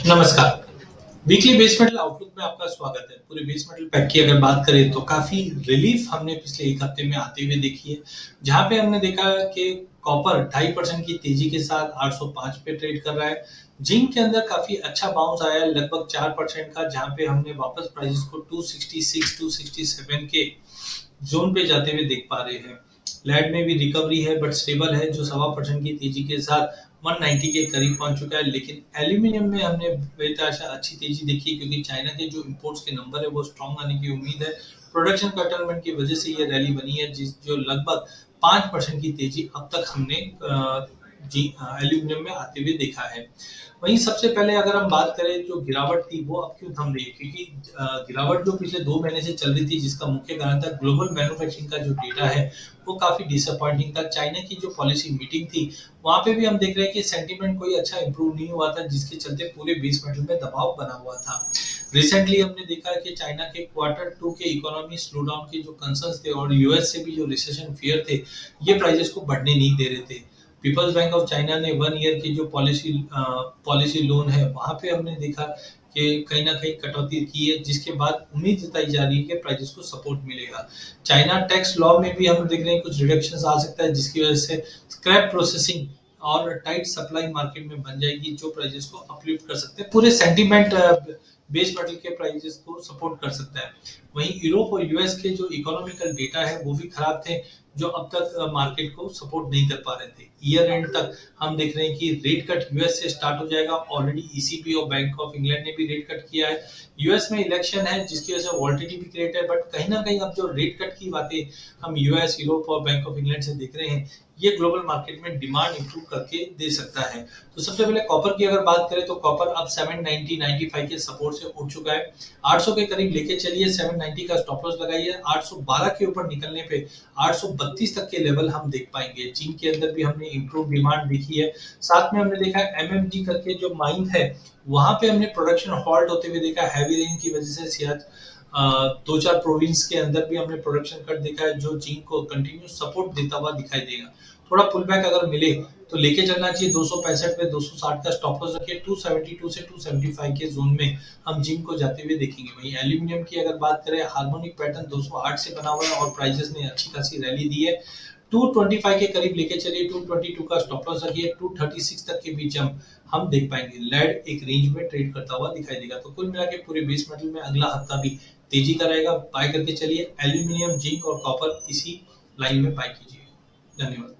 नमस्कार। Weekly base metal outlook में आपका स्वागत है। पूरे बेस मेटल पैक की अगर बात करें तो काफ़ी रिलीफ हमने पिछले 1 हफ्ते में आते हुए देखी है। जहाँ पे हमने देखा कि कॉपर 2.5% की तेज़ी के साथ 805 पे ट्रेड कर रहा है। जिंक के अंदर काफ़ी अच्छा बाउंस आया है लगभग 4% का, जहाँ पे हमने वापस प्राइसेस को 266, 267 के ज़ोन पे जाते हुए देख पा रहे हैं। लैड में भी रिकवरी है बट स्टेबल है, जो 1.25% की तेज़ी के साथ 190 के करीब पहुंच चुका है। लेकिन एल्यूमीनियम में हमने बेतहाशा अच्छी तेजी देखी, क्योंकि चाइना के जो इंपोर्ट्स के नंबर है वो स्ट्रॉन्ग आने की उम्मीद है। प्रोडक्शन कर्टलमेंट की वजह से ये रैली बनी है, जिस जो लगभग 5% की तेजी अब तक हमने एल्यूमिनियम में आते हुए देखा है। वहीं सबसे पहले अगर हम बात करें, जो गिरावट थी वो अब क्यों थम रही है, क्योंकि गिरावट जो पिछले 2 महीने से चल रही थी, जिसका मुख्य कारण था ग्लोबल मैन्युफैक्चरिंग का जो डेटा है वो काफी डिसअपॉइंटिंग था। चाइना की जो पॉलिसी मीटिंग थी वहां पे भी हम देख रहे हैं कि सेंटीमेंट कोई अच्छा इंप्रूव नहीं हुआ था, जिसके चलते पूरे बेस मेटल में दबाव बना हुआ था। रिसेंटली हमने देखा कि चाइना के क्वार्टर 2 के इकोनॉमी स्लो डाउन के जो कंसर्न्स थे और यूएस से भी जो रिसेशन फियर थे, ये प्राइसेस को बढ़ने नहीं दे रहे थे। पीपल्स बैंक ऑफ चाइना ने 1 ईयर की जो पॉलिसी लोन है वहां पे हमने देखा कि कहीं ना कहीं कटौती की है, जिसके बाद उम्मीद जताई जा रही है कि प्राइसेस को सपोर्ट मिलेगा। चाइना टैक्स लॉ में भी हम देख रहे हैं कुछ रिडक्शन आ सकता है, जिसकी वजह से स्क्रैप प्रोसेसिंग और टाइट सप्लाई मार्केट में बन जाएगी, जो प्राइसेस को अपलिफ्ट कर सकते हैं। पूरे सेंटीमेंट बेस मेटल के प्राइसेस को सपोर्ट कर सकता है। वहीं यूरोप और यूएस के जो इकोनॉमिकल डेटा है वो भी खराब थे, जो अब तक मार्केट को सपोर्ट नहीं कर पा रहे थे। ईयर एंड तक हम देख रहे हैं कि रेट कट यूएस से स्टार्ट हो जाएगा। ऑलरेडी ईसीबी और बैंक ऑफ इंग्लैंड ने भी रेट कट किया है। यूएस में इलेक्शन है, जिसकी वजह से वॉलेटिलिटी भी क्रिएट है, बट कहीं ना कहीं अब जो रेट कट की बातें हम यूएस, यूरोप और बैंक ऑफ इंग्लैंड से देख रहे हैं, ये ग्लोबल मार्केट में डिमांड इंप्रूव करके दे सकता है। तो सबसे पहले कॉपर की अगर बात करें तो कॉपर अब 790 95 के सपोर्ट से उठ चुका है। 800 के करीब लेके चलिए, 790 का स्टॉप लॉस लगाइए। 812 के ऊपर निकलने पे 832 तक के लेवल हम देख पाएंगे। चीन के अंदर भी हमने इंप्रूव डिमांड देखी है। साथ में हमने देखा है एमएमजी करके जो माइन है, वहां पे हमने प्रोडक्शन हॉल्ट होते हुए देखा। हैवी रेन की वजह से सियाच 2-4 प्रोविंस के अंदर भी हमने प्रोडक्शन कट देखा है, जो चीन को कंटिन्यू सपोर्ट देता हुआ दिखाई देगा। थोड़ा पुल बैक अगर मिले तो लेके चलना चाहिए। 265 पे 260 का स्टॉप लॉस रखिए। 272 से 275 के जोन में हम जिंक को जाते हुए देखेंगे। वहीं एल्यूमिनियम की अगर बात करें, हार्मोनिक पैटर्न 208 से बना हुआ है और प्राइसेस ने अच्छी खासी रैली दी है। 225 के करीब लेके चलिए। 222 का स्टॉप लॉस रखिए। 236 तक के बीच हम देख पाएंगे। लेड एक रेंज में ट्रेड करता हुआ दिखाई देगा। तो कुल मिला के पूरे बेस मेटल में अगला हफ्ता भी तेजी का रहेगा। बाय करके चलिए। एल्यूमिनियम, जिंक और कॉपर इसी लाइन में बाय कीजिए। धन्यवाद।